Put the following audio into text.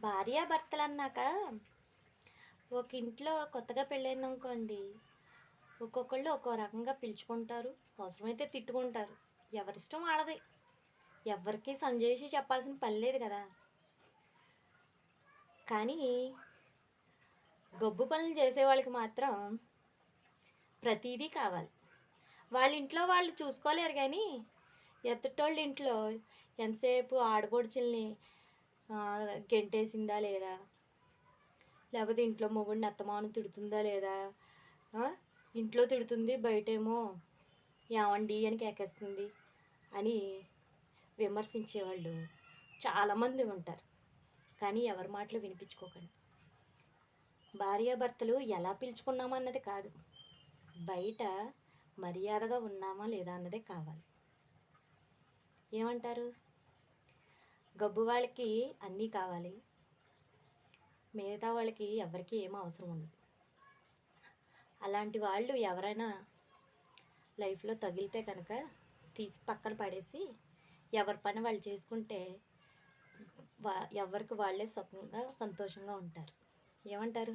భార్యాభర్తలు అన్నాక ఒక ఇంట్లో కొత్తగా పెళ్ళైందనుకోండి, ఒక్కొక్కళ్ళు ఒక్కో రకంగా పిలుచుకుంటారు, అవసరమైతే తిట్టుకుంటారు. ఎవరిష్టం వాళ్ళది. ఎవరికి సంజేసి చెప్పాల్సిన పని లేదు కదా. కానీ గొబ్బు పనులు చేసేవాళ్ళకి మాత్రం ప్రతీదీ కావాలి. వాళ్ళ ఇంట్లో వాళ్ళు చూసుకోలేరు, కానీ ఎదుటోళ్ళ ఇంట్లో ఎంతసేపు ఆడపడుచుల్ని గెంటేసిందా లేదా, లేకపోతే ఇంట్లో మొగుడిని అత్తమాను తిడుతుందా లేదా, ఇంట్లో తిడుతుంది బయటేమో ఏమండి అని కేకేస్తుంది అని విమర్శించేవాళ్ళు చాలామంది ఉంటారు. కానీ ఎవరి మాటలు వినిపించుకోకండి. భార్యాభర్తలు ఎలా పిలుచుకున్నామన్నది కాదు, బయట మర్యాదగా ఉన్నామా లేదా అన్నదే కావాలి. ఏమంటారు? గబ్బు వాళ్ళకి అన్నీ కావాలి, మిగతా వాళ్ళకి ఎవరికి ఏమో అవసరం ఉండదు. అలాంటి వాళ్ళు ఎవరైనా లైఫ్లో తగిలితే కనుక తీసి పక్కన పడేసి ఎవరి పని వాళ్ళు చేసుకుంటే ఎవరికి వాళ్ళే సుఖంగా సంతోషంగా ఉంటారు. ఏమంటారు?